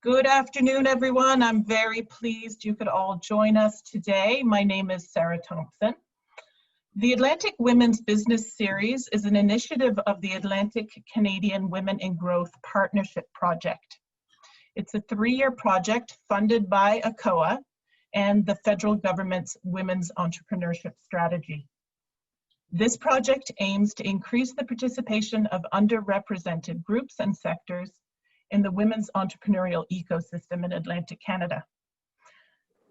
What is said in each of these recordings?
Good afternoon, everyone. I'm very pleased you could all join us today. My name is Sarah Thompson. The Atlantic Women's Business Series is an initiative of the Atlantic Canadian Women in Growth Partnership Project. It's a 3-year project funded by ACWGP and the federal government's Women's Entrepreneurship Strategy. This project aims to increase the participation of underrepresented groups and sectors in the women's entrepreneurial ecosystem in Atlantic Canada.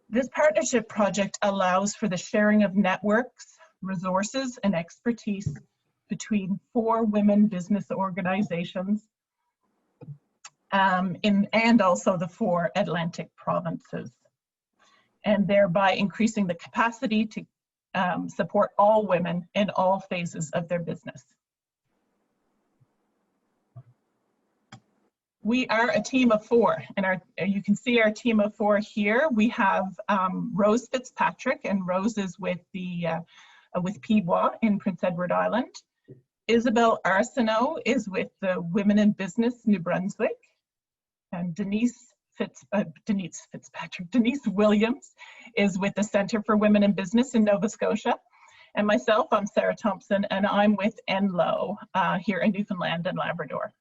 This partnership project allows for the sharing of networks, resources, and expertise between 4 women business organizations and also the 4 Atlantic provinces, and thereby increasing the capacity to support all women in all phases of their business. We are a team of 4, and you can see our team of 4 here. We have Rose Fitzpatrick, and Rose is with PEIBWA in Prince Edward Island. Isabel Arsenault is with the Women in Business New Brunswick, and Denise Williams is with the Center for Women in Business in Nova Scotia. And myself, I'm Sarah Thompson, and I'm with NLOWE here in Newfoundland and Labrador.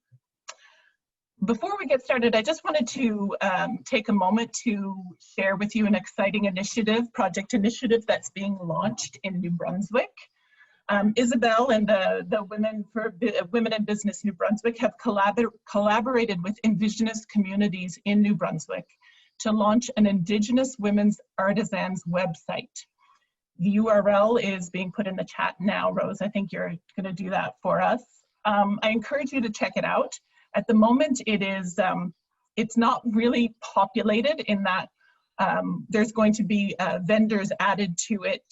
Before we get started, I just wanted to take a moment to share with you an exciting project initiative that's being launched in New Brunswick. Isabel and the Women in Business New Brunswick have collaborated with Indigenous communities in New Brunswick to launch an Indigenous women's artisans website. The URL is being put in the chat now. Rose, I think you're going to do that for us. I encourage you to check it out. At the moment, it's not really populated in that there's going to be vendors added to it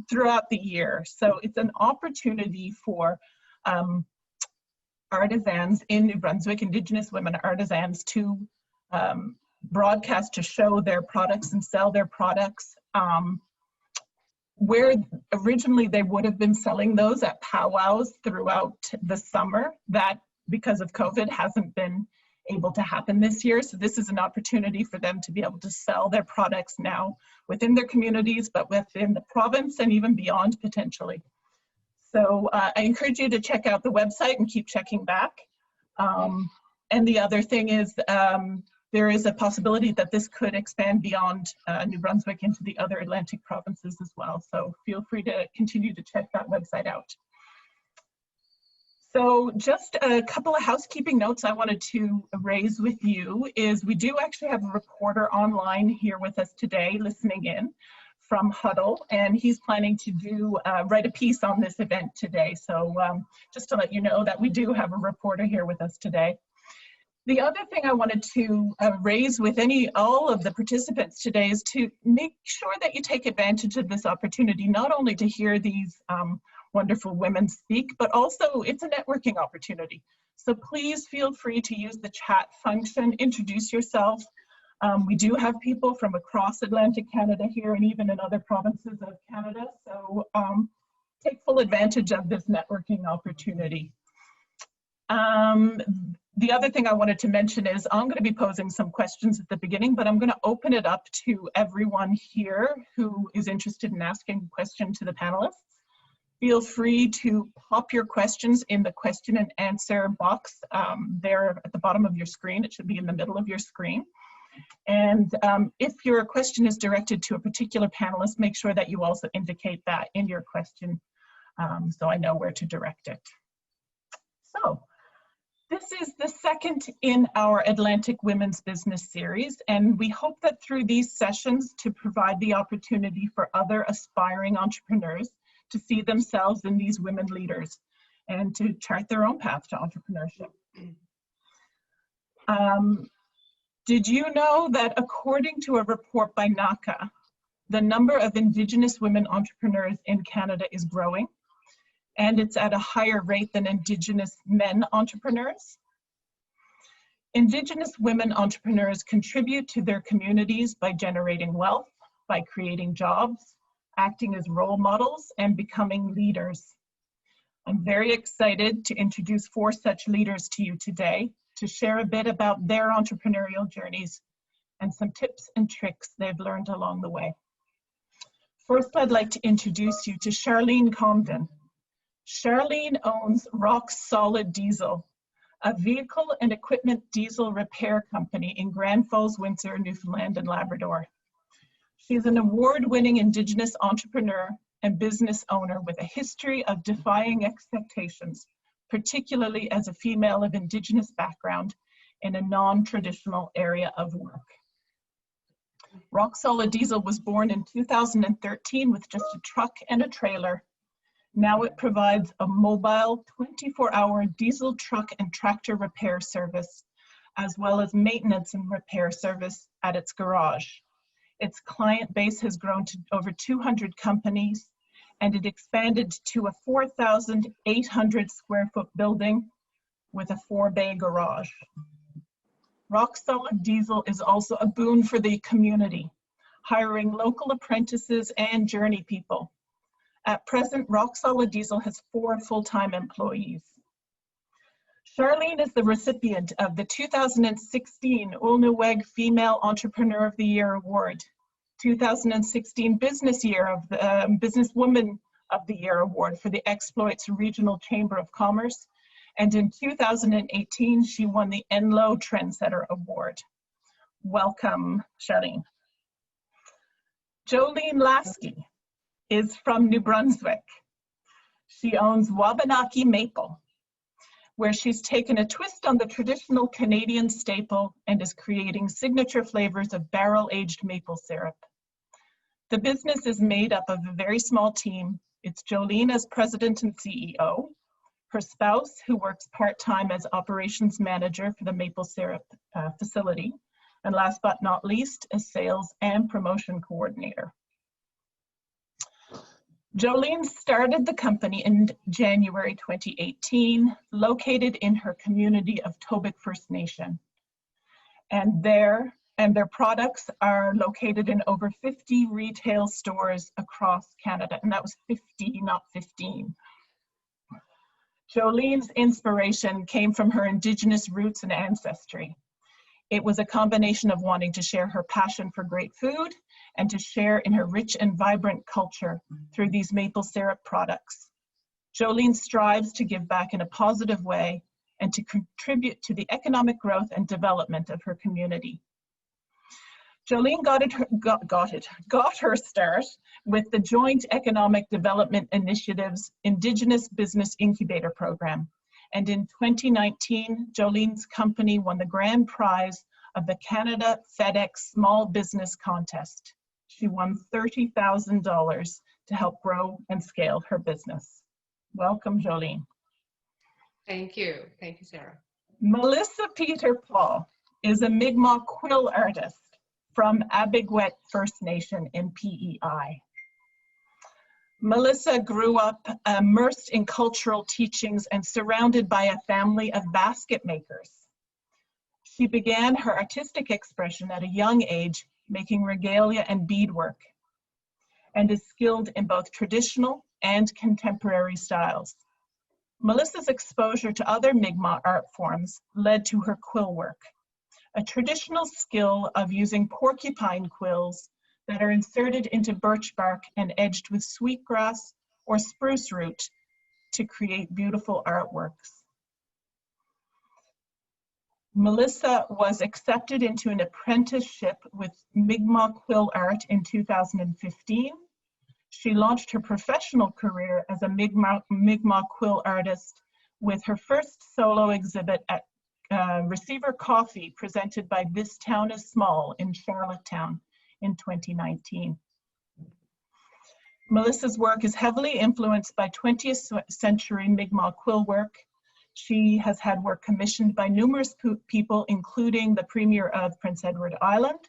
throughout the year. So it's an opportunity for artisans in New Brunswick, Indigenous women artisans, to broadcast, to show their products and sell their products. Where originally they would have been selling those at powwows throughout the summer, that because of COVID hasn't been able to happen this year. So this is an opportunity for them to be able to sell their products now within their communities, but within the province and even beyond potentially. So I encourage you to check out the website and keep checking back. And the other thing is there is a possibility that this could expand beyond New Brunswick into the other Atlantic provinces as well. So feel free to continue to check that website out. So just a couple of housekeeping notes I wanted to raise with you is we do actually have a reporter online here with us today listening in from Huddle, and he's planning to write a piece on this event today. So just to let you know that we do have a reporter here with us today. The other thing I wanted to raise with all of the participants today is to make sure that you take advantage of this opportunity, not only to hear these wonderful women speak, but also it's a networking opportunity. So please feel free to use the chat function, introduce yourself. We do have people from across Atlantic Canada here and even in other provinces of Canada. So take full advantage of this networking opportunity. The other thing I wanted to mention is I'm going to be posing some questions at the beginning, but I'm going to open it up to everyone here who is interested in asking a question to the panelists. Feel free to pop your questions in the question and answer box there at the bottom of your screen. It should be in the middle of your screen. And if your question is directed to a particular panelist, make sure that you also indicate that in your question so I know where to direct it. So this is the second in our Atlantic Women's Business Series, and we hope that through these sessions to provide the opportunity for other aspiring entrepreneurs to see themselves in these women leaders and to chart their own path to entrepreneurship. Did you know that according to a report by NACA, the number of Indigenous women entrepreneurs in Canada is growing, and it's at a higher rate than Indigenous men entrepreneurs? Indigenous women entrepreneurs contribute to their communities by generating wealth, by creating jobs, acting as role models, and becoming leaders. I'm very excited to introduce 4 such leaders to you today to share a bit about their entrepreneurial journeys and some tips and tricks they've learned along the way. First, I'd like to introduce you to Charlene Comden. Charlene owns Rock Solid Diesel, a vehicle and equipment diesel repair company in Grand Falls, Windsor, Newfoundland and Labrador. She's an award-winning Indigenous entrepreneur and business owner with a history of defying expectations, particularly as a female of Indigenous background in a non-traditional area of work. Rock Solid Diesel was born in 2013 with just a truck and a trailer. Now it provides a mobile 24-hour diesel truck and tractor repair service, as well as maintenance and repair service at its garage. Its client base has grown to over 200 companies, and it expanded to a 4,800 square foot building with a 4-bay garage. Rock Solid Diesel is also a boon for the community, hiring local apprentices and journey people. At present, Rock Solid Diesel has 4 full-time employees. Charlene is the recipient of the 2016 NLOWE Female Entrepreneur of the Year Award, 2016 Businesswoman of the Year Award for the Exploits Regional Chamber of Commerce, and in 2018 she won the NLOWE Trendsetter Award. Welcome, Charlene. Jolene Lasky is from New Brunswick. She owns Wabanaki Maple, where she's taken a twist on the traditional Canadian staple and is creating signature flavors of barrel-aged maple syrup. The business is made up of a very small team. It's Jolene as president and CEO, her spouse, who works part-time as operations manager for the maple syrup facility, and last but not least, a sales and promotion coordinator. Jolene started the company in January 2018, located in her community of Tobic First Nation. And their products are located in over 50 retail stores across Canada. And that was 50, not 15. Jolene's inspiration came from her Indigenous roots and ancestry. It was a combination of wanting to share her passion for great food and to share in her rich and vibrant culture through these maple syrup products. Jolene strives to give back in a positive way and to contribute to the economic growth and development of her community. Jolene got her start with the Joint Economic Development Initiative's Indigenous Business Incubator Program. And in 2019, Jolene's company won the grand prize of the Canada FedEx Small Business Contest. She won $30,000 to help grow and scale her business. Welcome, Jolene. Thank you. Thank you, Sarah. Melissa Peter Paul is a Mi'kmaq quill artist from ACWGP First Nation in PEI. Melissa grew up immersed in cultural teachings and surrounded by a family of basket makers. She began her artistic expression at a young age, making regalia and beadwork, and is skilled in both traditional and contemporary styles. Melissa's exposure to other Mi'kmaq art forms led to her quill work, a traditional skill of using porcupine quills that are inserted into birch bark and edged with sweetgrass or spruce root to create beautiful artworks. Melissa was accepted into an apprenticeship with Mi'kmaq Quill Art in 2015. She launched her professional career as a Mi'kmaq quill artist with her first solo exhibit at Receiver Coffee, presented by This Town is Small in Charlottetown in 2019. Melissa's work is heavily influenced by 20th century Mi'kmaq quill work. She has had work commissioned by numerous people, including the Premier of Prince Edward Island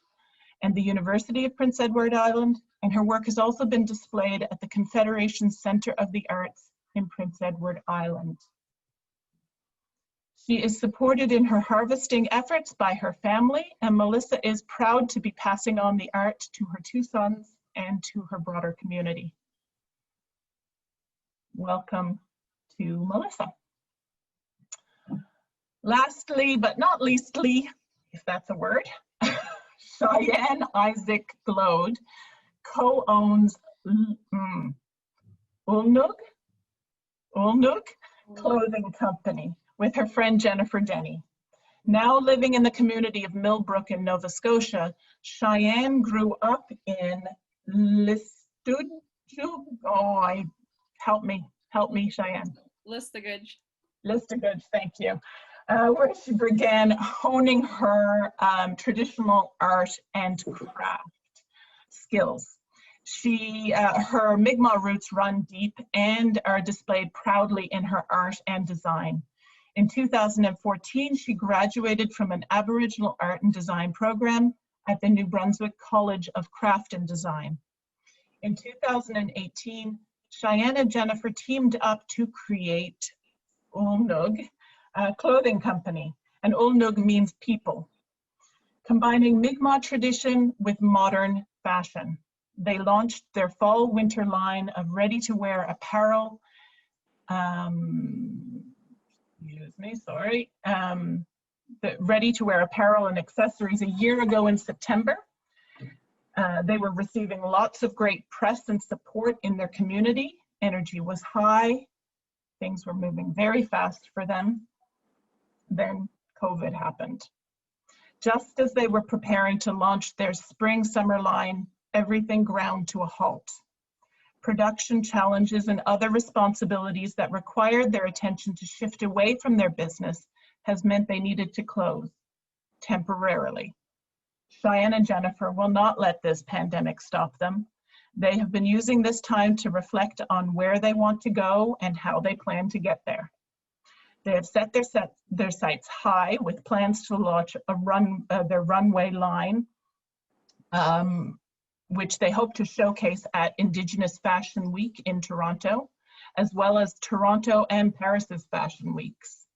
and the University of Prince Edward Island, and her work has also been displayed at the Confederation Centre of the Arts in Prince Edward Island. She is supported in her harvesting efforts by her family, and Melissa is proud to be passing on the art to her 2 sons and to her broader community. Welcome to Melissa. Lastly, but not leastly, if that's a word, Cheyenne Isaac Glode co-owns Ulnug Clothing Company with her friend Jennifer Denny. Now living in the community of Millbrook in Nova Scotia, Cheyenne grew up in help me, Cheyenne. Listegooge, thank you. Where she began honing her traditional art and craft skills. Her Mi'kmaq roots run deep and are displayed proudly in her art and design. In 2014, she graduated from an Aboriginal Art and Design program at the New Brunswick College of Craft and Design. In 2018, Cheyenne and Jennifer teamed up to create Ulnug Clothing Company, and Ulnug means people, combining Mi'kmaq tradition with modern fashion. They launched their fall-winter line of ready-to-wear apparel, ready-to-wear apparel and accessories a year ago in September. They were receiving lots of great press and support in their community. Energy was high. Things were moving very fast for them. Then COVID happened. Just as they were preparing to launch their spring-summer line, everything ground to a halt. Production challenges and other responsibilities that required their attention to shift away from their business has meant they needed to close temporarily. Cheyenne and Jennifer will not let this pandemic stop them. They have been using this time to reflect on where they want to go and how they plan to get there. They have set their sights high with plans to launch their runway line, which they hope to showcase at Indigenous Fashion Week in Toronto, as well as Toronto and Paris's Fashion Weeks.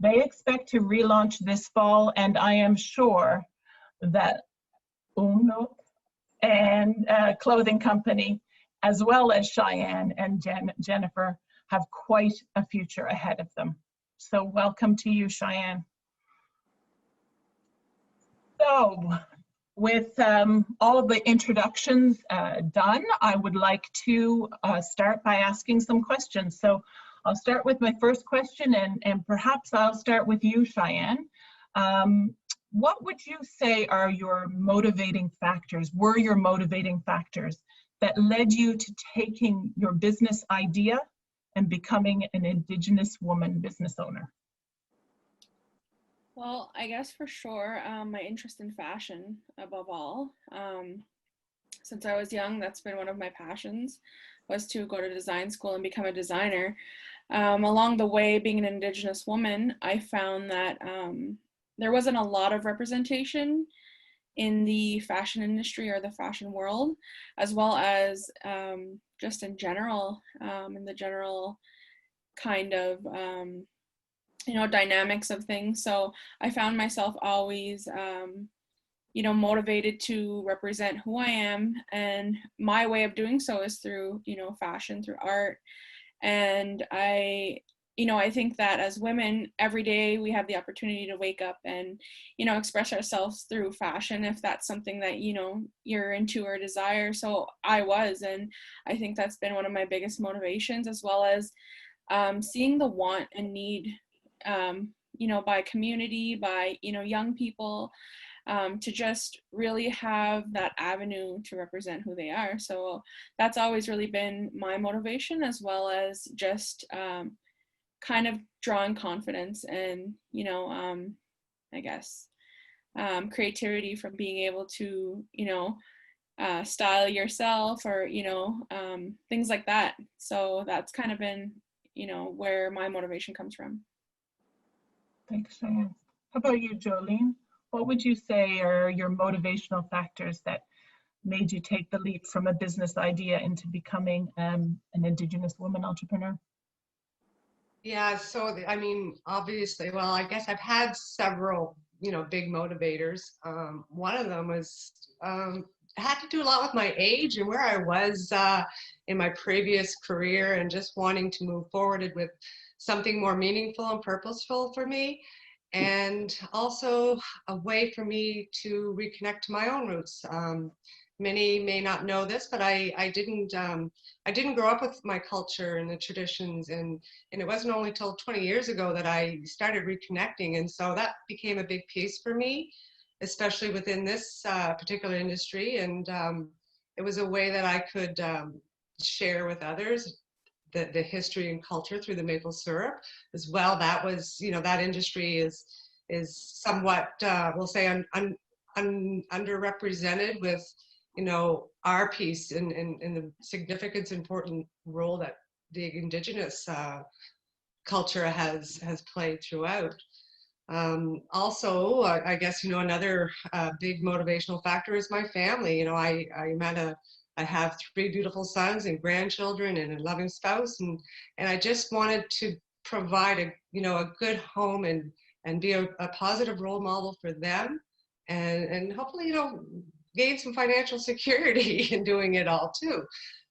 They expect to relaunch this fall, and I am sure that Ulnug and Clothing Company, as well as Cheyenne and Jennifer, have quite a future ahead of them. So welcome to you, Cheyenne. So with all of the introductions done, I would like to start by asking some questions. So I'll start with my first question, and perhaps I'll start with you, Cheyenne. What would you say are your motivating factors, were your motivating factors that led you to taking your business idea and becoming an Indigenous woman business owner? Well, I guess for sure, my interest in fashion above all. Since I was young, that's been one of my passions, was to go to design school and become a designer. Along the way, being an Indigenous woman, I found that there wasn't a lot of representation in the fashion industry or the fashion world, as well as just in general, in the general kind of, dynamics of things. So I found myself always, motivated to represent who I am. And my way of doing so is through, fashion, through art. And I think that as women, every day we have the opportunity to wake up and, express ourselves through fashion, if that's something that, you're into or desire. So I was, and I think that's been one of my biggest motivations, as well as seeing the want and need, by community, by, young people, to just really have that avenue to represent who they are. So that's always really been my motivation, as well as just kind of drawing confidence and, I guess, creativity from being able to, style yourself or, things like that. So that's kind of been, where my motivation comes from. Thanks, Cheyenne. How about you, Jolene? What would you say are your motivational factors that made you take the leap from a business idea into becoming an Indigenous woman entrepreneur? Yeah, so obviously, well, I guess I've had several, big motivators. One of them was had to do a lot with my age and where I was in my previous career, and just wanting to move forward with something more meaningful and purposeful for me, and also a way for me to reconnect to my own roots. Many may not know this, but I didn't grow up with my culture and the traditions, and it wasn't only till 20 years ago that I started reconnecting, and so that became a big piece for me, especially within this particular industry, and it was a way that I could share with others the history and culture through the maple syrup as well. That was, that industry is somewhat, we'll say, underrepresented with, our piece in the significance, important role that the Indigenous culture has played throughout. Also, I guess, another big motivational factor is my family. I have 3 beautiful sons and grandchildren and a loving spouse, and I just wanted to provide a good home and be a positive role model for them, and hopefully, gain some financial security in doing it all too.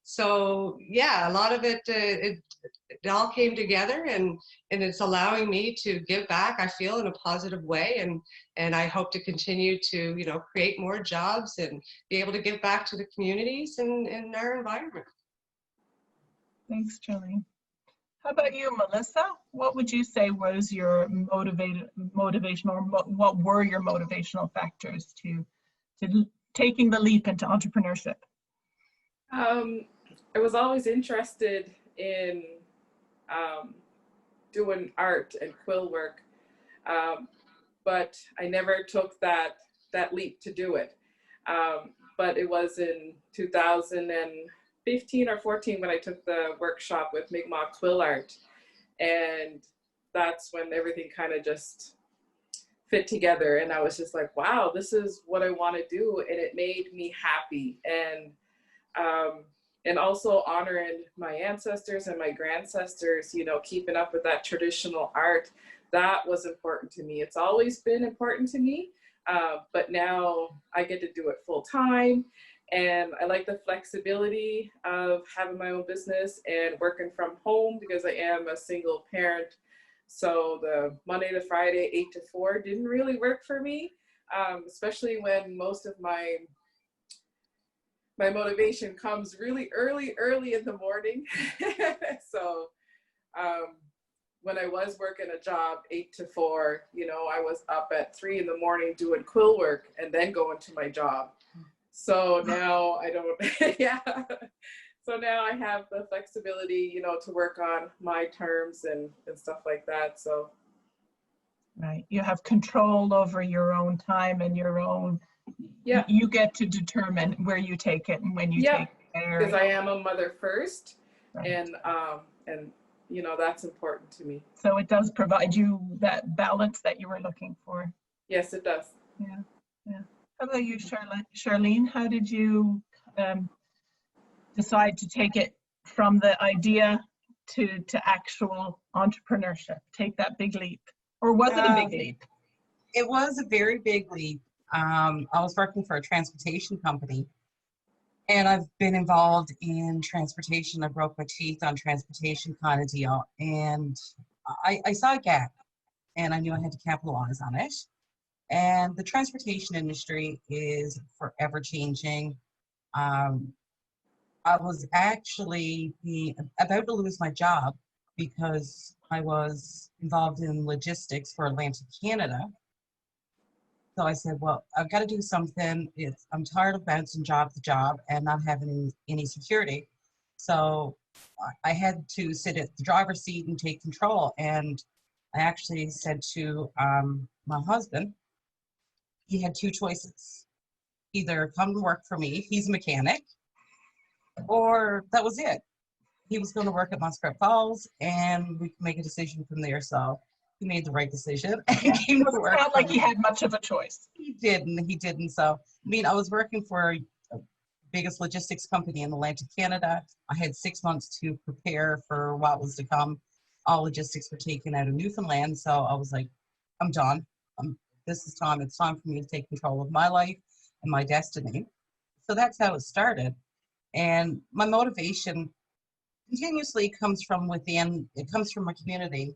So yeah, a lot of it, it all came together, and it's allowing me to give back, I feel, in a positive way, and I hope to continue to, create more jobs and be able to give back to the communities and our environment. Thanks, Jolene. How about you, Melissa? What would you say was your motivational, or what were your motivational factors to taking the leap into entrepreneurship? I was always interested in doing art and quill work, but I never took that leap to do it. But it was in 2015 or 14 when I took the workshop with Mi'kmaq quill art, and that's when everything kind of just fit together, and I was just like, wow, this is what I want to do, and it made me happy. And also honoring my ancestors and my grandcestors, keeping up with that traditional art, that was important to me. It's always been important to me, but now I get to do it full time, and I like the flexibility of having my own business and working from home because I am a single parent. So the Monday to Friday, 8 to 4 didn't really work for me, especially when most of my motivation comes really early in the morning. So when I was working a job 8 to 4, I was up at 3 in the morning doing quill work and then going to my job. So now I don't, yeah. So now I have the flexibility, to work on my terms and stuff like that. So. Right. You have control over your own time and your own, yeah. You get to determine where you take it and when you take it there. Because I am a mother first, right. and that's important to me. So it does provide you that balance that you were looking for. Yes, it does. Yeah. How about you, Charlene? How did you decide to take it from the idea to actual entrepreneurship, take that big leap? Or was it a big leap? It was a very big leap. I was working for a transportation company, and I've been involved in transportation. I broke my teeth on transportation kind of deal, and I saw a gap, and I knew I had to capitalize on it. And the transportation industry is forever changing. I was actually about to lose my job because I was involved in logistics for Atlantic Canada. So I said, well, I've got to do something. I'm tired of bouncing job to job and not having any security. So I had to sit at the driver's seat and take control. And I actually said to my husband, he had 2 choices. Either come to work for me, he's a mechanic, or that was it. He was going to work at Muskrat Falls, and we could make a decision from there. So he made the right decision and came to work. It's not like he had much of a choice. He didn't. So, I was working for the biggest logistics company in Atlantic Canada. I had 6 months to prepare for what was to come. All logistics were taken out of Newfoundland. So I was like, I'm done. This is time. It's time for me to take control of my life and my destiny. So that's how it started. And my motivation continuously comes from within. It comes from our community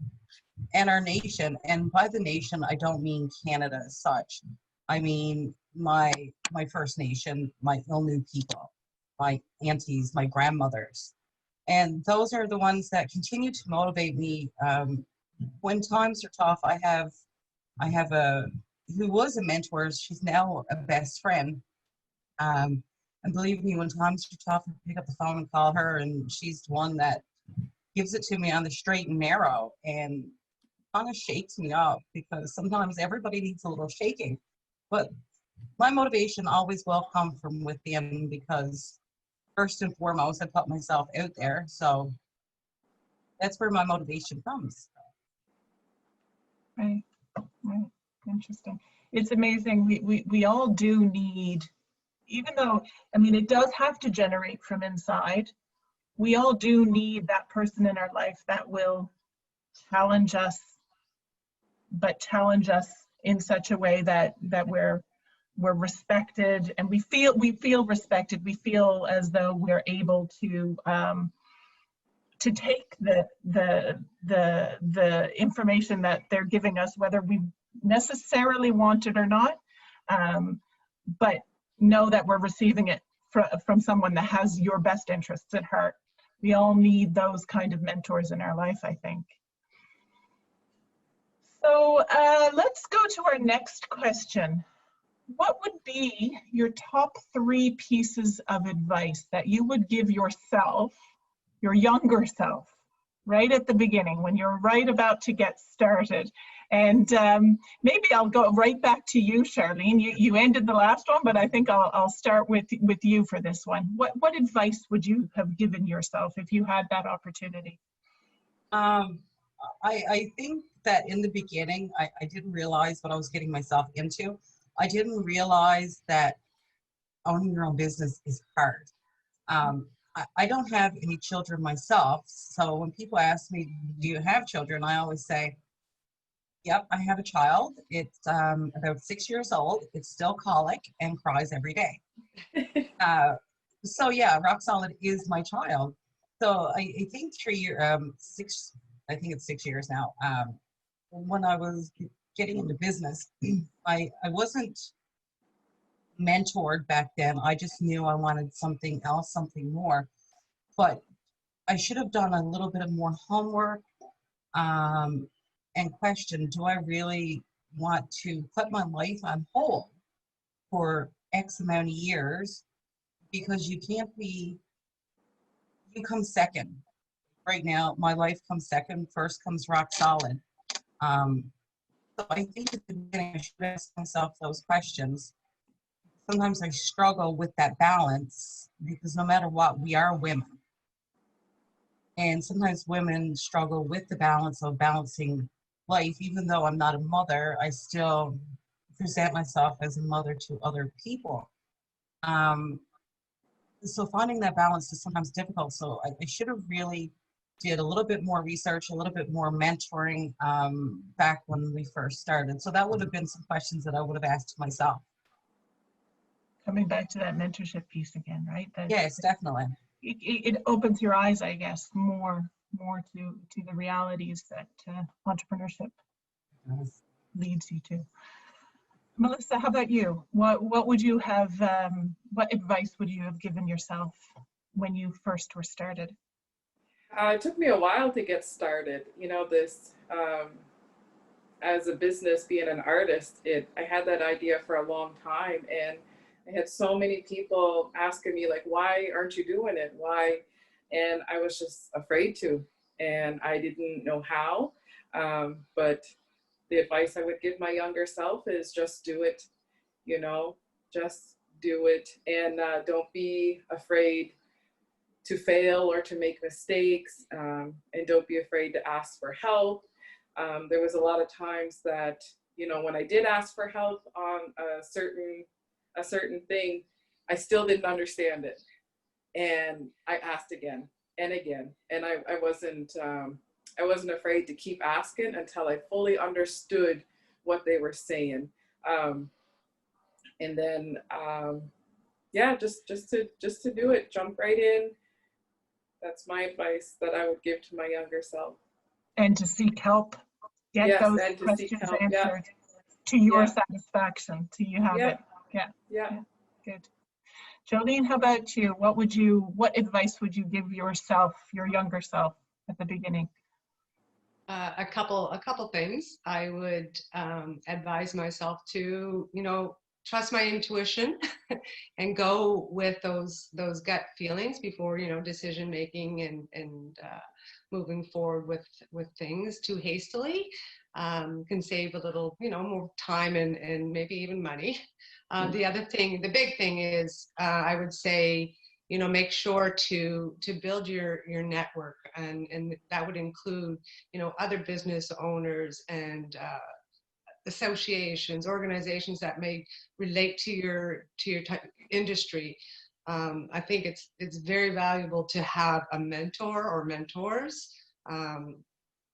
and our nation. And by the nation, I don't mean Canada as such. I mean my First Nation, my Innu people, my aunties, my grandmothers. And those are the ones that continue to motivate me. When times are tough, I have who was a mentor, she's now a best friend. And believe me, when times are tough, I pick up the phone and call her, and she's the one that gives it to me on the straight and narrow and kind of shakes me up, because sometimes everybody needs a little shaking. But my motivation always will come from within, because first and foremost, I put myself out there. So that's where my motivation comes. Right, right. Interesting. It's amazing. We all do need, even though, I mean, it does have to generate from inside, we all do need that person in our life that will challenge us, but challenge us in such a way that we're respected, and we feel respected. We feel as though we're able to take the information that they're giving us, whether we necessarily want it or not, but know that we're receiving it from someone that has your best interests at heart. We all need those kind of mentors in our life, I think. So let's go to our next question. What would be your top 3 pieces of advice that you would give yourself, your younger self, right at the beginning, when you're right about to get started? And maybe I'll go right back to you, Charlene. You ended the last one, but I think I'll start with you for this one. What advice would you have given yourself if you had that opportunity? I think that in the beginning, I didn't realize what I was getting myself into. I didn't realize that owning your own business is hard. I don't have any children myself, so when people ask me, do you have children? I always say, yep, I have a child. It's about 6 years old. It's still colic and cries every day. So yeah, rock solid is my child. So I think 6 years now. When I was getting into business, I wasn't mentored back then. I just knew I wanted something else, something more. But I should have done a little bit of more homework and question, do I really want to put my life on hold for X amount of years? Because you come second. Right now, my life comes second. First comes rock solid. So I think at the beginning, I should ask myself those questions. Sometimes I struggle with that balance, because no matter what, we are women. And sometimes women struggle with the balance of balancing life. Even though I'm not a mother, I still present myself as a mother to other people. So finding that balance is sometimes difficult. So I should have really did a little bit more research, a little bit more mentoring back when we first started. So that would have been some questions that I would have asked myself. Coming back to that mentorship piece again, right? Yes, definitely. It opens your eyes, I guess, more to the realities that entrepreneurship leads you to. Melissa, how about you? What would you have? What advice would you have given yourself when you first were started? It took me a while to get started. You know, this as a business, being an artist, I had that idea for a long time, and I had so many people asking me, like, why aren't you doing it? Why? And I was just afraid to, and I didn't know how. But the advice I would give my younger self is just do it, you know, just do it. And don't be afraid to fail or to make mistakes, and don't be afraid to ask for help. There was a lot of times that, you know, when I did ask for help on a certain thing, I still didn't understand it. And I asked again and again. And I wasn't afraid to keep asking until I fully understood what they were saying. And then, yeah, just to do it, jump right in, That's my advice that I would give to my younger self. And to seek help, get Yes, those and to seek questions help. Yeah. answered to your Yeah. satisfaction, till you have Yeah. it. Yeah, Yeah. good. Jolene, how about you? What advice would you give yourself, your younger self, at the beginning? A couple things. I would advise myself to, trust my intuition and go with those gut feelings before, decision making and moving forward with things too hastily can save a little, more time and maybe even money. The big thing is, I would say, make sure to build your network, and that would include, other business owners and associations, organizations that may relate to your industry. I think it's very valuable to have a mentor or mentors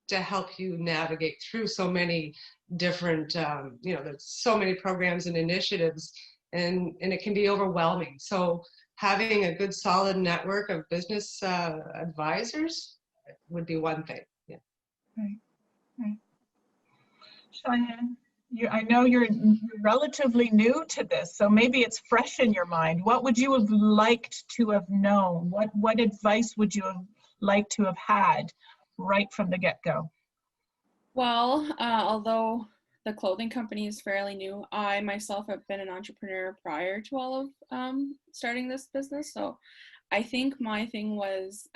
to help you navigate through so many different, there's so many programs and initiatives, and it can be overwhelming. So having a good solid network of business advisors would be one thing. Yeah. Right. Cheyenne, I know you're relatively new to this, so maybe it's fresh in your mind. What would you have liked to have known? What advice would you have liked to have had right from the get-go? Well, although the clothing company is fairly new, I myself have been an entrepreneur prior to all of starting this business. So I think my thing was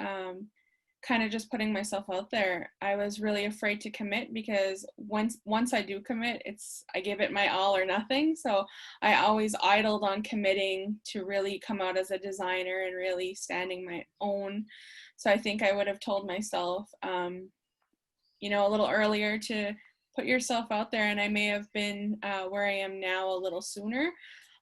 kind of just putting myself out there. I was really afraid to commit because once I do commit, I give it my all or nothing. So I always idled on committing to really come out as a designer and really standing my own. So I think I would have told myself, a little earlier to put yourself out there, and I may have been where I am now a little sooner.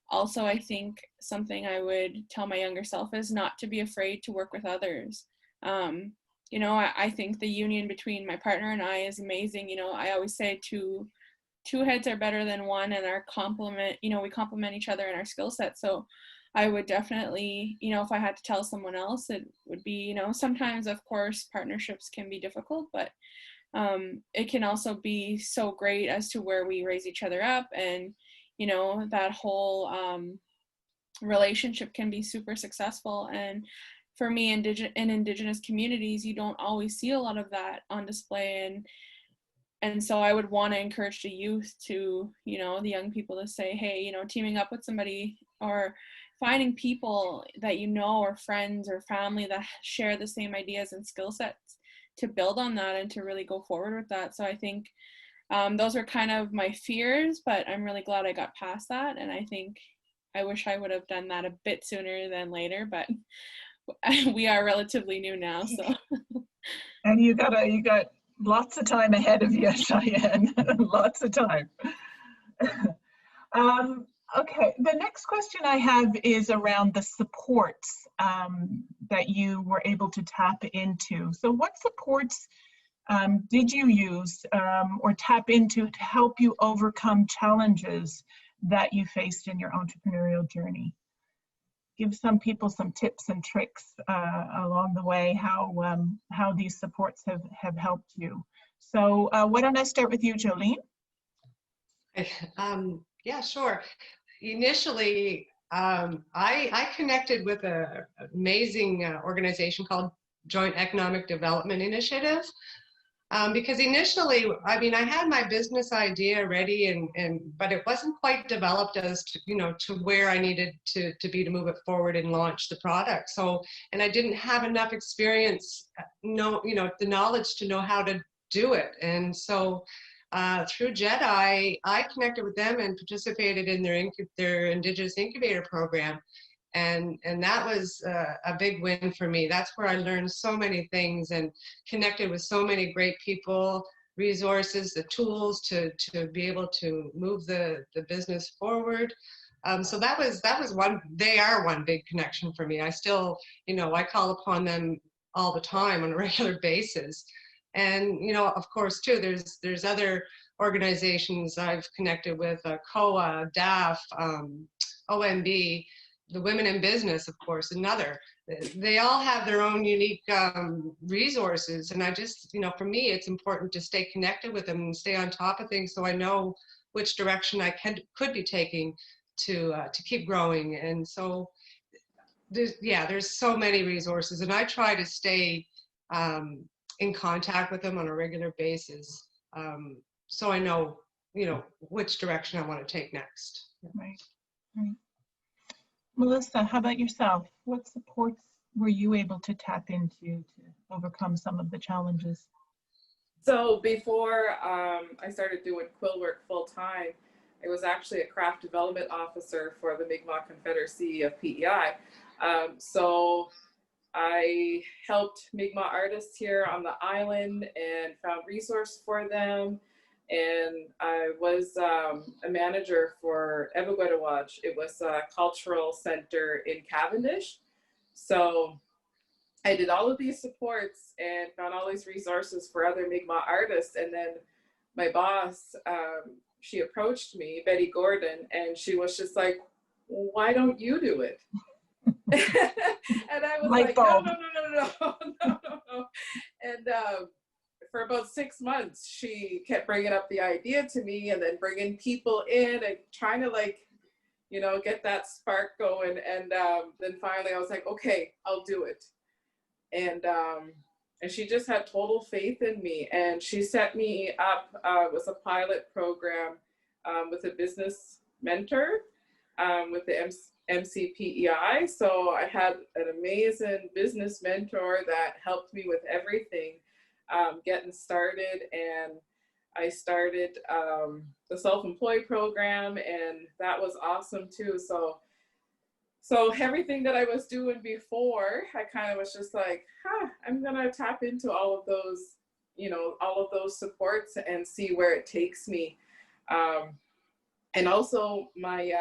Also, I think something I would tell my younger self is not to be afraid to work with others. I think the union between my partner and I is amazing. I always say two heads are better than one, and we complement each other in our skill set. So I would definitely, if I had to tell someone else, it would be, sometimes, of course, partnerships can be difficult, but it can also be so great as to where we raise each other up, and that whole relationship can be super successful. And for me, in Indigenous communities, you don't always see a lot of that on display, and so I would want to encourage the youth to, the young people, to say, hey, teaming up with somebody or finding people that or friends or family that share the same ideas and skill sets, to build on that and to really go forward with that. So I think those are kind of my fears, but I'm really glad I got past that. And I think I wish I would have done that a bit sooner than later, but we are relatively new now. So. And you got lots of time ahead of you, Cheyenne. Lots of time. Okay, the next question I have is around the supports that you were able to tap into. So what supports did you use or tap into to help you overcome challenges that you faced in your entrepreneurial journey? Give some people some tips and tricks along the way, how these supports have helped you. So why don't I start with you, Jolene? Yeah, sure. Initially, I connected with an amazing organization called Joint Economic Development Initiative, because initially, I had my business idea ready, but it wasn't quite developed as to, to where I needed to be to move it forward and launch the product. So, and I didn't have enough experience, the knowledge to know how to do it. And so, through JEDI, I connected with them and participated in their Indigenous incubator program. And that was a big win for me. That's where I learned so many things and connected with so many great people, resources, the tools to be able to move the business forward. So that was one, they are one big connection for me. I still, I call upon them all the time on a regular basis. And, of course, too, there's other organizations I've connected with, COA, DAF, OMB, the women in business, of course, another. They all have their own unique resources, and I just, you know, for me, it's important to stay connected with them and stay on top of things, so I know which direction I could be taking to keep growing. And so there's so many resources, and I try to stay in contact with them on a regular basis, so I know, you know, which direction I want to take next. Right. Right. Melissa, how about yourself? What supports were you able to tap into to overcome some of the challenges? So before I started doing quill work full time, I was actually a craft development officer for the Mi'kmaq Confederacy of PEI. So I helped Mi'kmaq artists here on the island and found resources for them. And I was a manager for PEIBWA. It was a cultural center in Cavendish. So I did all of these supports and found all these resources for other Mi'kmaq artists. And then my boss, she approached me, Betty Gordon, and she was just like, why don't you do it? And I was like, no. And for about 6 months, she kept bringing up the idea to me and then bringing people in and trying to, like, you know, get that spark going. And then finally I was like, okay, I'll do it. And she just had total faith in me. And she set me up with a pilot program with a business mentor with the MCPEI. So I had an amazing business mentor that helped me with everything. Getting started, and I started the self-employed program, and that was awesome too. So everything that I was doing before, I kind of was just like, I'm gonna tap into all of those, you know, all of those supports and see where it takes me. And also my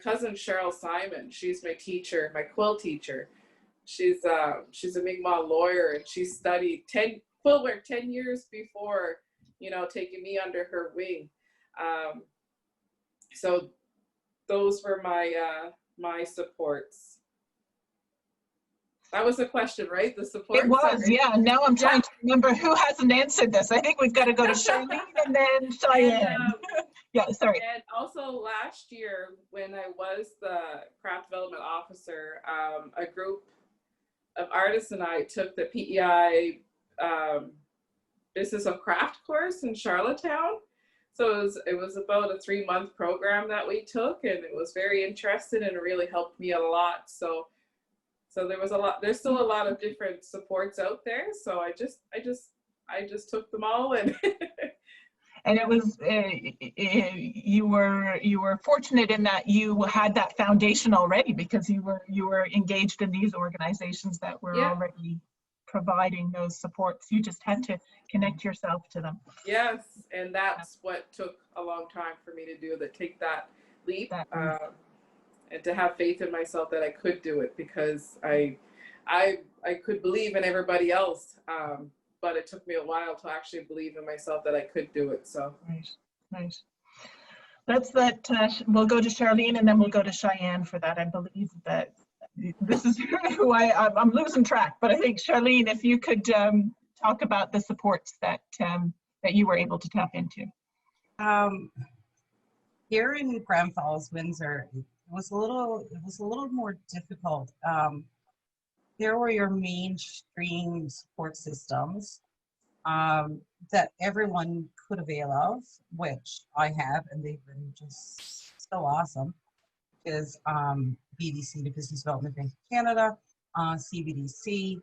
cousin Cheryl Simon, she's my teacher, my quill teacher. She's a Mi'kmaq lawyer, and she studied quill work 10 years before, you know, taking me under her wing. So those were my supports. That was the question, right? The support. It was, yeah. Now I'm trying to remember who hasn't answered this. I think we've got to go to Charlene and then Cheyenne. Yeah, sorry. And also last year, when I was the craft development officer, a group of artists and I took the PEI Business of Craft course in Charlottetown. So it was about a 3-month program that we took, and it was very interesting and it really helped me a lot. So there's still a lot of different supports out there. So I just took them all, and and it was you were fortunate in that you had that foundation already, because you were engaged in these organizations that were already providing those supports. You just had to connect yourself to them. Yes, and that's what took a long time for me to do, to take that leap, and to have faith in myself that I could do it, because I could believe in everybody else. But it took me a while to actually believe in myself that I could do it. So right. That's that. We'll go to Charlene and then we'll go to Cheyenne for that. I believe that this is who I'm losing track, but I think Charlene, if you could talk about the supports that you were able to tap into. Here in Grand Falls, Windsor, it was a little more difficult. There were your mainstream support systems that everyone could avail of, which I have, and they've been just so awesome. Is BDC, the Business Development Bank of Canada, CBDC,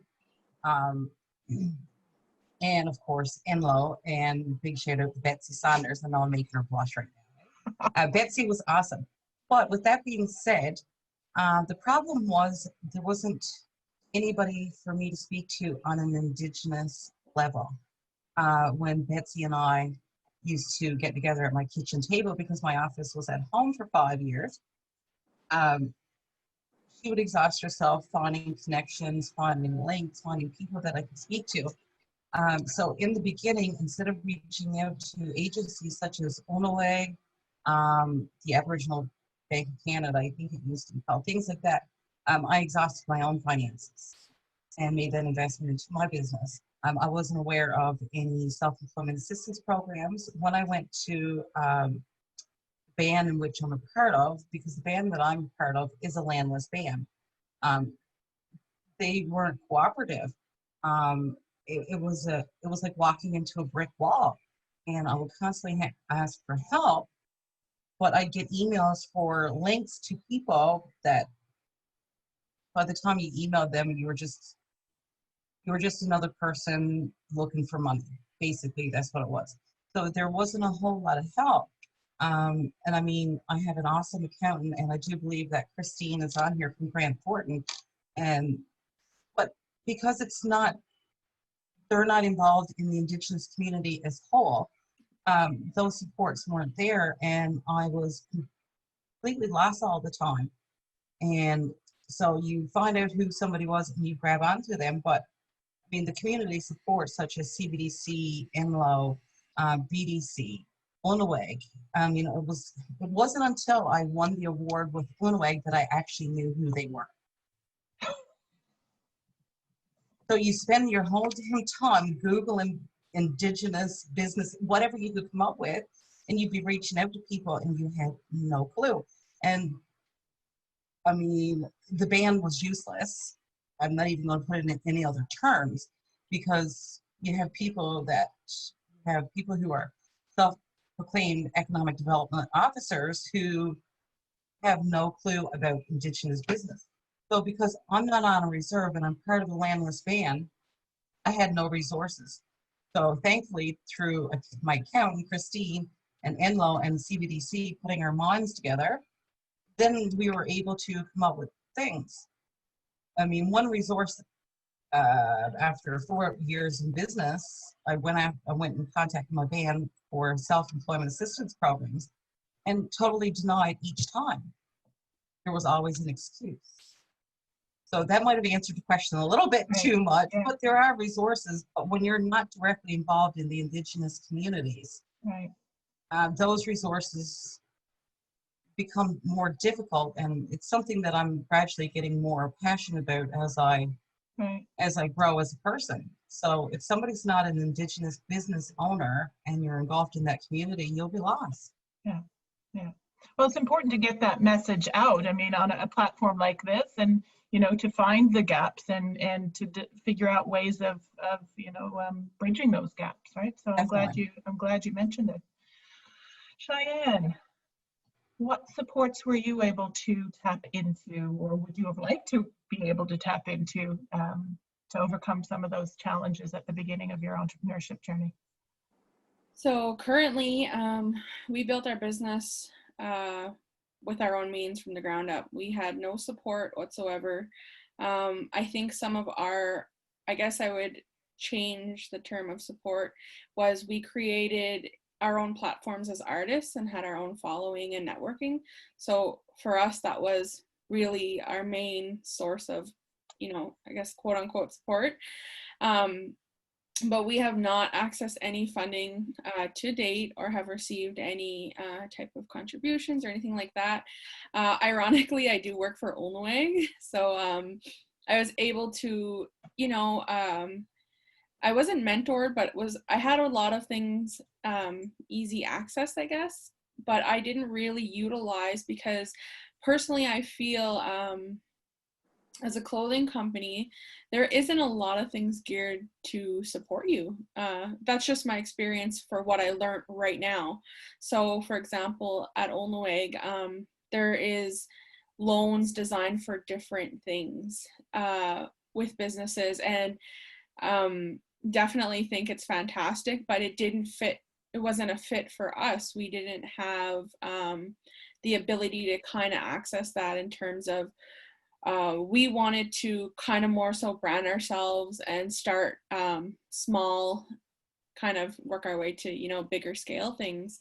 and of course NLOWE, and big shout out to Betsy Saunders. I know I'm making her blush right now. Betsy was awesome. But with that being said, the problem was there wasn't anybody for me to speak to on an Indigenous level. When Betsy and I used to get together at my kitchen table, because my office was at home for 5 years, she would exhaust herself finding connections, finding links, finding people that I could speak to. So in the beginning, instead of reaching out to agencies such as NLOWE, the Aboriginal Bank of Canada, I think it used to be called, things like that. I exhausted my own finances and made that investment into my business. I wasn't aware of any self-employment assistance programs. When I went to band in which I'm a part of, because the band that I'm a part of is a landless band, they weren't cooperative. It was like walking into a brick wall, and I would constantly ask for help, but I'd get emails for links to people that by the time you emailed them, you were just another person looking for money. Basically, that's what it was. So there wasn't a whole lot of help. And I mean, I have an awesome accountant, and I do believe that Christine is on here from Grant Thornton. But because they're not involved in the Indigenous community as a whole, those supports weren't there, and I was completely lost all the time. And so you find out who somebody was and you grab onto them. But I mean, the community support such as CBDC, NLOWE, BDC, NLOWE. It wasn't until I won the award with NLOWE that I actually knew who they were. So you spend your whole damn time Googling Indigenous business, whatever you could come up with, and you'd be reaching out to people and you had no clue. And I mean, the ban was useless. I'm not even going to put it in any other terms, because you have people who are self-proclaimed economic development officers who have no clue about Indigenous business. So because I'm not on a reserve and I'm part of the landless band, I had no resources. So thankfully, through my accountant, Christine, and NLOWE and CBDC putting our minds together, then we were able to come up with things. I mean, one resource, after 4 years in business, I went and contacted my band for self-employment assistance programs and totally denied each time. There was always an excuse. So that might have answered the question a little bit too much, but there are resources. But when you're not directly involved in the Indigenous communities, those resources become more difficult, and it's something that I'm gradually getting more passionate about as I grow as a person. So if somebody's not an Indigenous business owner and you're involved in that community, you'll be lost. Yeah. Well, it's important to get that message out. I mean, on a platform like this, and to find the gaps and to figure out ways of bridging those gaps, right? So I'm glad you mentioned it. Cheyenne, what supports were you able to tap into, or would you have liked to be able to tap into to overcome some of those challenges at the beginning of your entrepreneurship journey? So currently, we built our business with our own means from the ground up. We had no support whatsoever. I think some of I guess I would change the term of support, was we created our own platforms as artists and had our own following and networking. So for us, that was really our main source of, I guess, quote unquote support. But we have not accessed any funding to date, or have received any type of contributions or anything like that. Ironically, I do work for NLOWE, so I was able to, I wasn't mentored, but I had a lot of things easy access, I guess, but I didn't really utilize, because personally I feel as a clothing company, there isn't a lot of things geared to support you. That's just my experience for what I learned right now. So for example, at NLOWE, there is loans designed for different things with businesses, and definitely think it's fantastic, but it didn't fit. It wasn't a fit for us. We didn't have the ability to kind of access that, in terms of we wanted to kind of more so brand ourselves and start small, kind of work our way to, bigger scale things.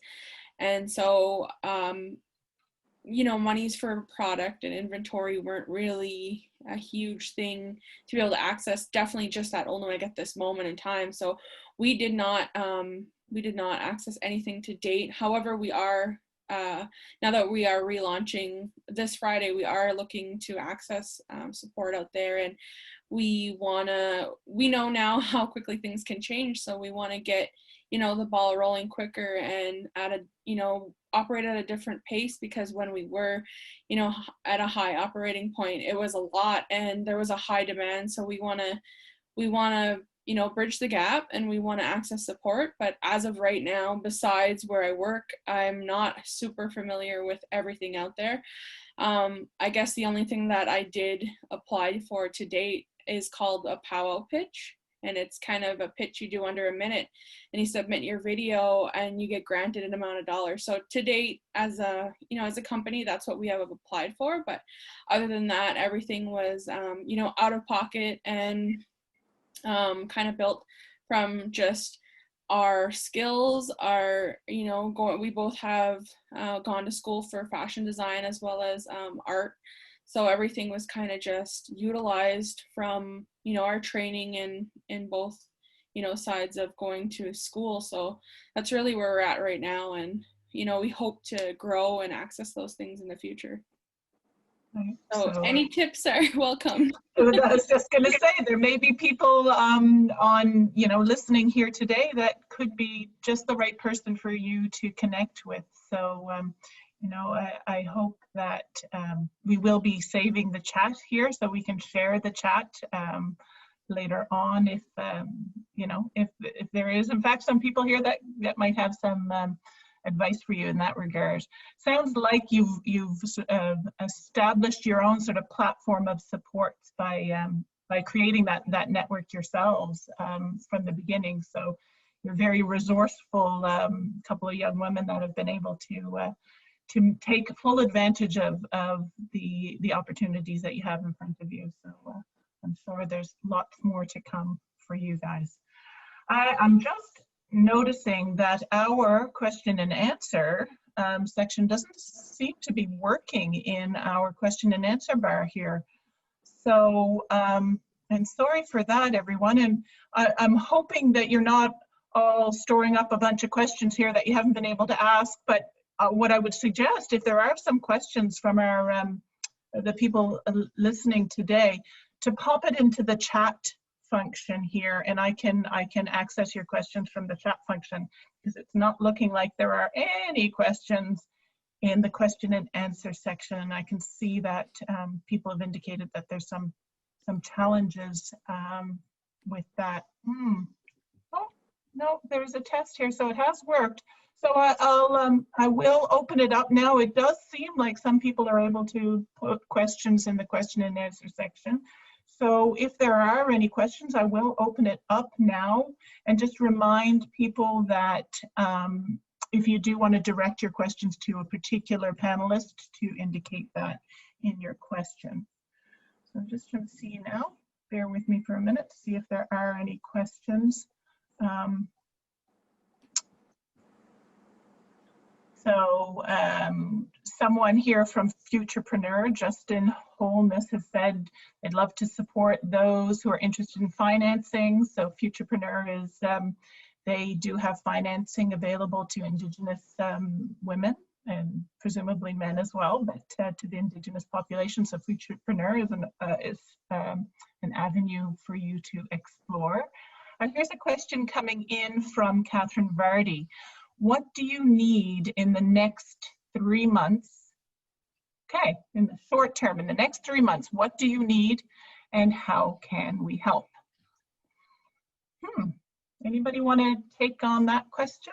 And so, monies for product and inventory weren't really a huge thing to be able to access, definitely just at NLOWE at this moment in time. So we did not access anything to date. However, we are now that we are relaunching this Friday, we are looking to access support out there, and we know now how quickly things can change, so we want to get, you know, the ball rolling quicker and operate at a different pace, because when we were, you know, at a high operating point, it was a lot and there was a high demand. So we want to, you know, bridge the gap, and we want to access support. But as of right now, besides where I work, I'm not super familiar with everything out there. I guess the only thing that I did apply for to date is called a powwow pitch. And it's kind of a pitch you do under a minute, and you submit your video and you get granted an amount of dollars. So to date, as a company, that's what we have applied for. But other than that, everything was, you know, out of pocket, and kind of built from just our skills, you know, we both have gone to school for fashion design as well as art. So everything was kind of just utilized from, you know, our training in both, you know, sides of going to school. So that's really where we're at right now. And, you know, we hope to grow and access those things in the future. Right. So any tips are welcome. I was just going to say, there may be people on, you know, listening here today that could be just the right person for you to connect with. So, you know, I hope that we will be saving the chat here so we can share the chat later on if, you know, if there is, in fact, some people here that might have some advice for you in that regard. Sounds like you've established your own sort of platform of support by creating that network yourselves from the beginning. So you're very resourceful, couple of young women that have been able to take full advantage of the opportunities that you have in front of you. So I'm sure there's lots more to come for you guys. I'm just noticing that our question and answer section doesn't seem to be working in our question and answer bar here. So, and sorry for that, everyone. And I'm hoping that you're not all storing up a bunch of questions here that you haven't been able to ask, but what I would suggest, if there are some questions from our the people listening today, to pop it into the chat function here, and I can access your questions from the chat function, because it's not looking like there are any questions in the question and answer section. And I can see that people have indicated that there's some challenges with that. Oh no, there's a test here, so it has worked. So I will open it up now. It does seem like some people are able to put questions in the question and answer section. So if there are any questions, I will open it up now, and just remind people that if you do want to direct your questions to a particular panelist, to indicate that in your question. So I'm just trying to see now. Bear with me for a minute to see if there are any questions. So someone here from Futurepreneur, Justin Holness, has said they'd love to support those who are interested in financing. So Futurepreneur is, they do have financing available to Indigenous women, and presumably men as well, but to the Indigenous population. So Futurepreneur is an avenue for you to explore. Here's a question coming in from Catherine Vardy. What do you need in the next 3 months? Okay, in the short term, in the next 3 months, what do you need and how can we help? Anybody want to take on that question?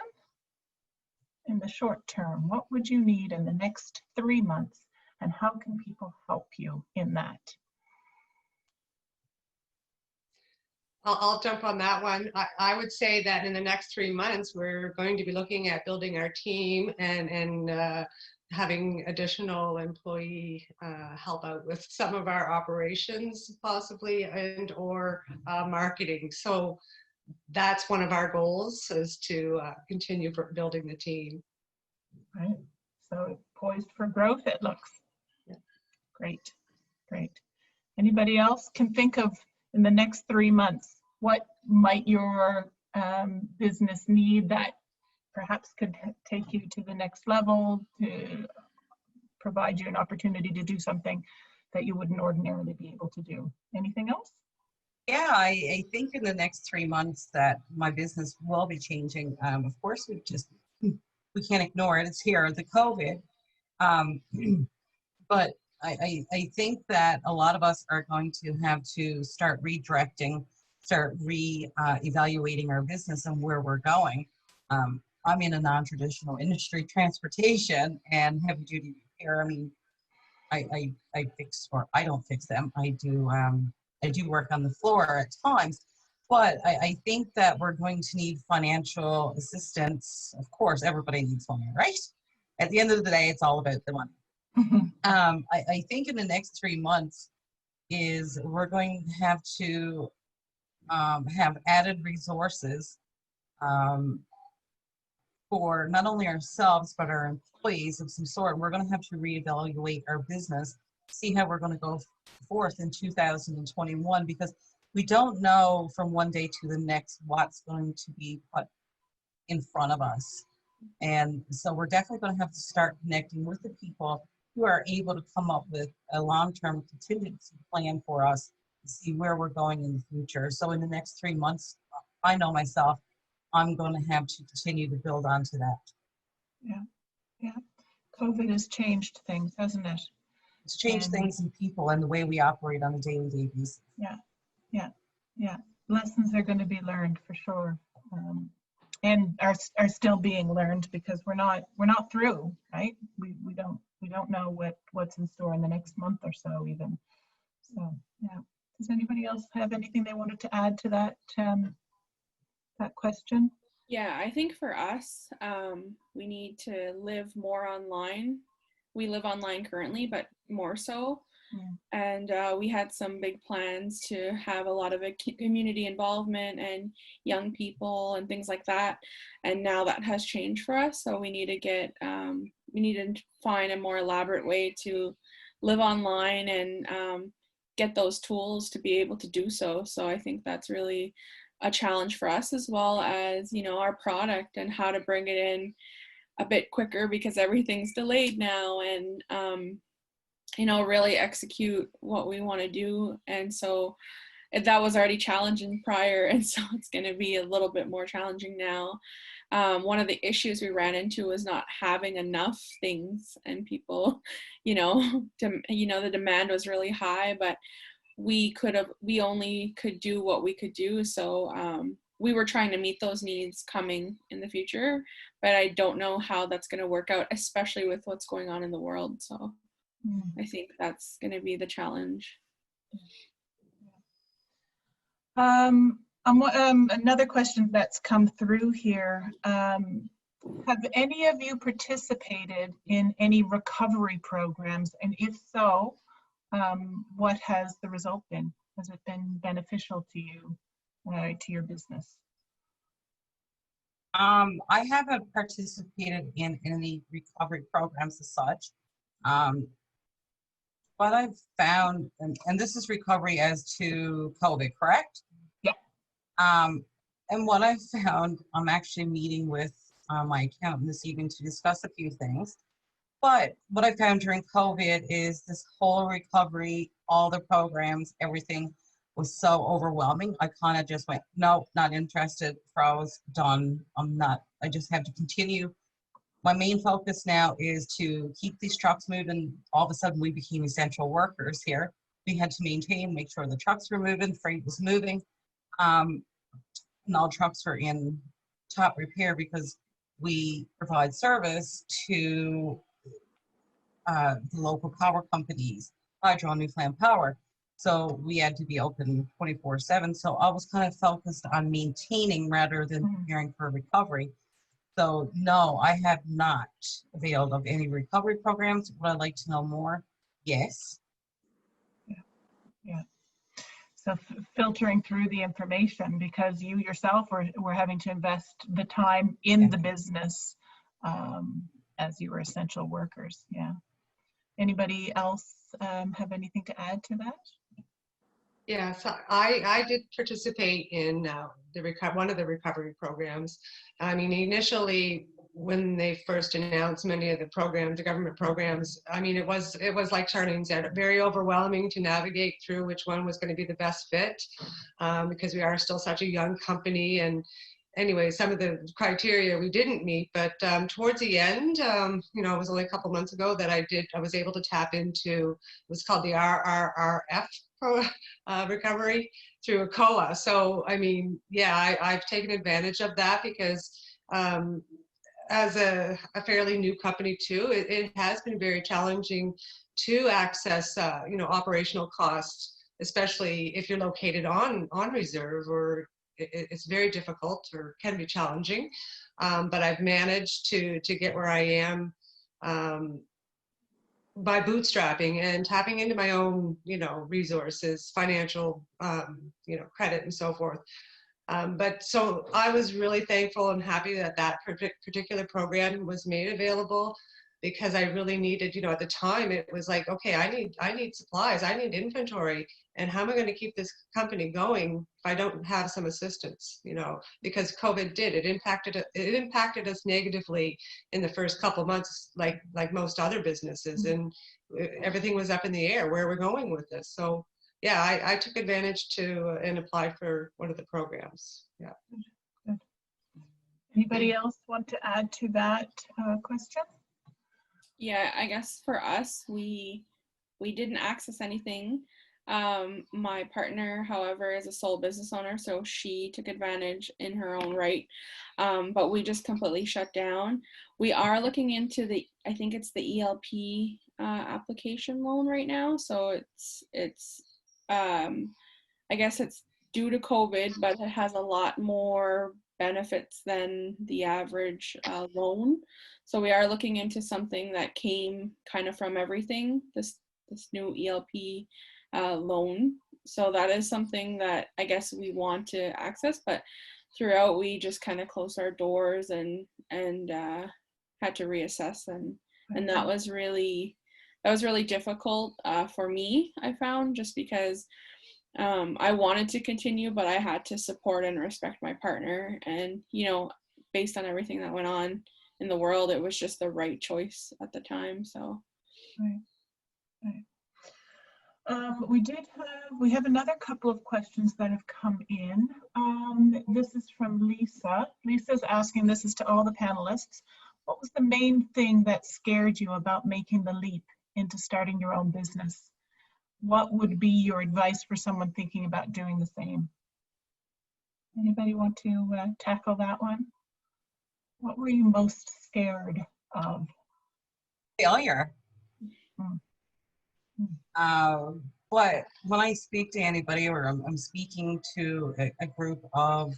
In the short term, what would you need in the next 3 months and how can people help you in that? I'll jump on that one. I would say that in the next 3 months, we're going to be looking at building our team and having additional employee help out with some of our operations possibly, and or marketing. So that's one of our goals, is to continue building the team. Right, so poised for growth, it looks. Yeah. Great, great. Anybody else can think of in the next 3 months, what might your business need that perhaps could take you to the next level, to provide you an opportunity to do something that you wouldn't ordinarily be able to do. Anything else? Yeah, I think in the next 3 months that my business will be changing. Of course, we can't ignore it. It's here, the COVID. But I think that a lot of us are going to have to start redirecting, start evaluating our business and where we're going. I'm in a non-traditional industry, transportation and heavy duty repair. I mean, I fix, or I don't fix them. I do work on the floor at times, but I think that we're going to need financial assistance. Of course, everybody needs money, right? At the end of the day, it's all about the money. I think in the next 3 months is we're going to have added resources for not only ourselves, but our employees of some sort. We're going to have to reevaluate our business, see how we're going to go forth in 2021, because we don't know from one day to the next what's going to be put in front of us. And so we're definitely going to have to start connecting with the people who are able to come up with a long-term contingency plan for us to see where we're going in the future. So in the next 3 months, I know myself, I'm going to have to continue to build onto that. Yeah. COVID has changed things, hasn't it? It's changed things in people and the way we operate on a daily basis. Yeah. Lessons are going to be learned for sure, and are still being learned, because we're not through, right? We don't know what's in store in the next month or so even. So yeah. Does anybody else have anything they wanted to add to that that question? Yeah, I think for us, we need to live more online. We live online currently, but more so. Yeah. And we had some big plans to have a lot of community involvement and young people and things like that. And now that has changed for us. So we need to find a more elaborate way to live online and get those tools to be able to do so. So I think that's really a challenge for us, as well as, our product and how to bring it in a bit quicker, because everything's delayed now, and really execute what we want to do. And so that was already challenging prior, and so it's going to be a little bit more challenging now. One of the issues we ran into was not having enough things, and people, the demand was really high, but we only could do what we could do. So we were trying to meet those needs coming in the future, but I don't know how that's going to work out, especially with what's going on in the world. So I think that's going to be the challenge. Another question that's come through here. Have any of you participated in any recovery programs? And if so, what has the result been? Has it been beneficial to you, to your business? I haven't participated in any recovery programs as such. What I've found, and this is recovery as to COVID, correct? Yeah. And what I've found, I'm actually meeting with my accountant this evening to discuss a few things. But what I found during COVID is this whole recovery, all the programs, everything was so overwhelming. I kind of just went, no, not interested, froze, done. I just have to continue. My main focus now is to keep these trucks moving. All of a sudden we became essential workers here. We had to make sure the trucks were moving, freight was moving. And all trucks were in top repair because we provide service to the local power companies, Hydro and Newfoundland Power. So we had to be open 24/7. So I was kind of focused on maintaining rather than preparing for recovery. So no, I have not availed of any recovery programs. Would I like to know more? Yes. Yeah. So filtering through the information, because you yourself were having to invest the time in the business as you were essential workers. Yeah. Anybody else have anything to add to that? Yeah, so I did participate in one of the recovery programs. I mean, initially when they first announced many of the programs, the government programs, I mean, it was like Charlene said, very overwhelming to navigate through which one was going to be the best fit, because we are still such a young company. And anyway, some of the criteria we didn't meet, but towards the end, you know, it was only a couple months ago that I was able to tap into, it was called the RRRF recovery through a COA. So, I mean, yeah, I've taken advantage of that because as a fairly new company too, it has been very challenging to access, you know, operational costs, especially if you're located on reserve, or it's very difficult or can be challenging. But I've managed to get where I am by bootstrapping and tapping into my own, you know, resources, financial, you know, credit and so forth. But so I was really thankful and happy that that particular program was made available, because I really needed, you know, at the time it was like, okay, I need supplies, I need inventory, and how am I going to keep this company going if I don't have some assistance, you know, because COVID it impacted us negatively in the first couple of months, like most other businesses, and everything was up in the air where we're going with this. So yeah, I took advantage to and applied for one of the programs. Yeah. Good. Anybody else want to add to that question? Yeah, I guess for us, we didn't access anything. My partner, however, is a sole business owner, so she took advantage in her own right. But we just completely shut down. We are looking into I think it's the ELP application loan right now. So it's I guess it's due to COVID, but it has a lot more benefits than the average loan. So we are looking into something that came kind of from everything, this new ELP loan. So that is something that I guess we want to access, but throughout we just kind of closed our doors and had to reassess, and that was really difficult for me, I found, just because I wanted to continue, but I had to support and respect my partner. And, you know, based on everything that went on in the world, it was just the right choice at the time. So. Right. We have another couple of questions that have come in. This is from Lisa. Lisa's asking, this is to all the panelists, what was the main thing that scared you about making the leap into starting your own business? What would be your advice for someone thinking about doing the same? Anybody want to tackle that one? What were you most scared of? Failure. But when I speak to anybody, or I'm speaking to a group of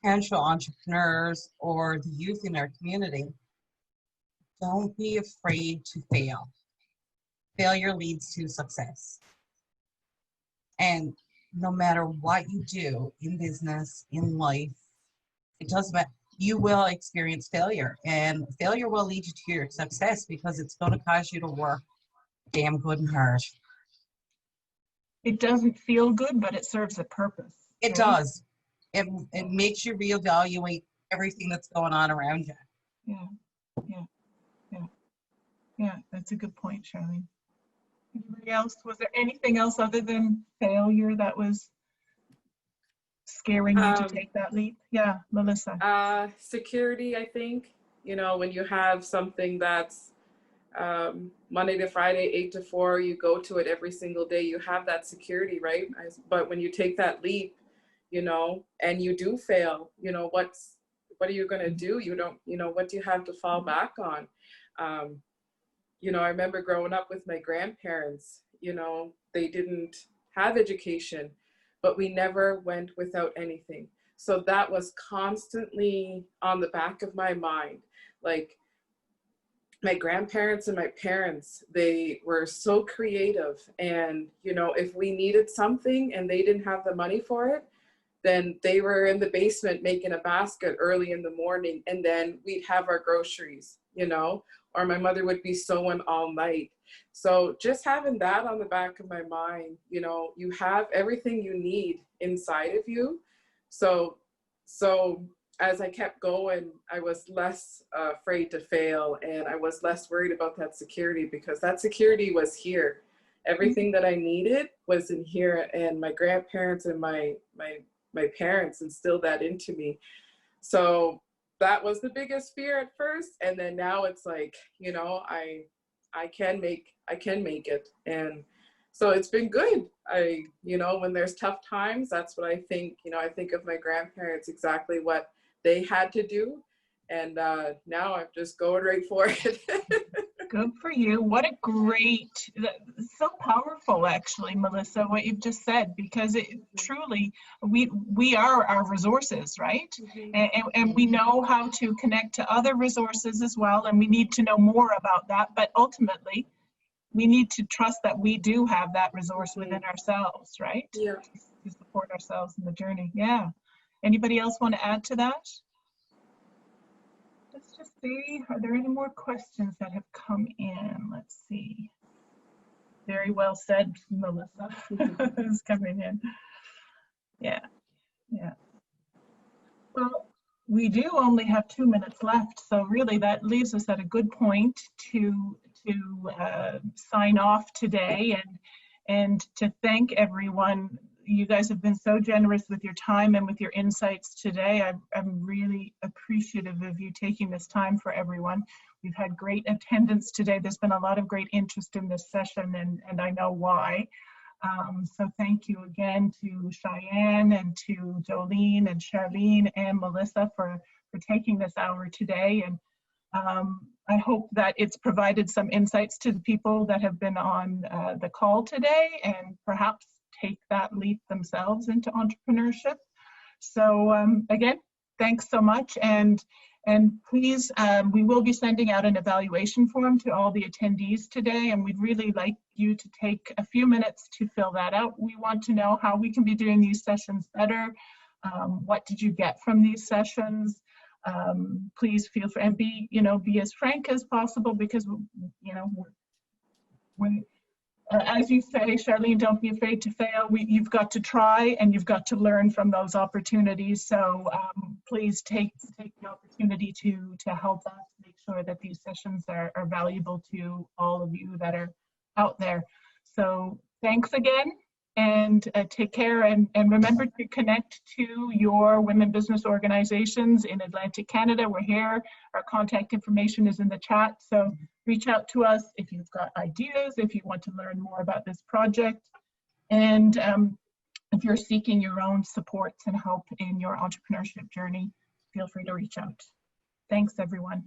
potential entrepreneurs or the youth in our community, don't be afraid to fail. Failure leads to success. And no matter what you do in business, in life, it doesn't matter. You will experience failure, and failure will lead you to your success, because it's going to cause you to work damn good and hard. It doesn't feel good, but it serves a purpose. It right? does. It makes you reevaluate everything that's going on around you. Yeah, that's a good point, Charlene. Anybody else? Was there anything else other than failure that was scaring you to take that leap? Yeah, Melissa. Security, I think. You know, when you have something that's Monday to Friday, 8 to 4, you go to it every single day, you have that security, right? But when you take that leap, you know, and you do fail, you know, what are you going to do? You don't, you know, what do you have to fall back on? You know, I remember growing up with my grandparents, you know, they didn't have education, but we never went without anything. So that was constantly on the back of my mind. Like, my grandparents and my parents, they were so creative. And, you know, if we needed something and they didn't have the money for it, then they were in the basement making a basket early in the morning, and then we'd have our groceries, you know, or my mother would be sewing all night. So just having that on the back of my mind, you know, you have everything you need inside of you. So as I kept going, I was less afraid to fail, and I was less worried about that security, because that security was here. Everything that I needed was in here, and my grandparents and my parents instilled that into me. So that was the biggest fear at first, and then now it's like, you know, I can make it. And so it's been good. You know, when there's tough times, that's what I think. You know, I think of my grandparents, exactly what they had to do, and now I'm just going right for it. Good for you. What a great, so powerful actually, Melissa, what you've just said, because it truly, we are our resources, right? And we know how to connect to other resources as well, and we need to know more about that, but ultimately we need to trust that we do have that resource within ourselves, right? Yeah. To support ourselves in the journey. Yeah. Anybody else want to add to that? Let's just see, are there any more questions that have come in? Let's see. Very well said, Melissa, is coming in. Yeah, yeah. Well, we do only have 2 minutes left, so really that leaves us at a good point to sign off today, and to thank everyone. You guys have been so generous with your time and with your insights today. I'm really appreciative of you taking this time for everyone. We've had great attendance today. There's been a lot of great interest in this session, and I know why. So thank you again to Cheyenne and to Jolene and Charlene and Melissa for taking this hour today. And I hope that it's provided some insights to the people that have been on the call today, and perhaps take that leap themselves into entrepreneurship. So again, thanks so much, and please, we will be sending out an evaluation form to all the attendees today, and we'd really like you to take a few minutes to fill that out. We want to know how we can be doing these sessions better. What did you get from these sessions? Please feel free, and be as frank as possible, because when as you say, Charlene, don't be afraid to fail. You've got to try, and you've got to learn from those opportunities. So please take the opportunity to help us make sure that these sessions are valuable to all of you that are out there. So thanks again, and take care, and remember to connect to your women business organizations in Atlantic Canada. We're here. Our contact information is in the chat, so reach out to us if you've got ideas, if you want to learn more about this project, and if you're seeking your own supports and help in your entrepreneurship journey, feel free to reach out. Thanks, everyone.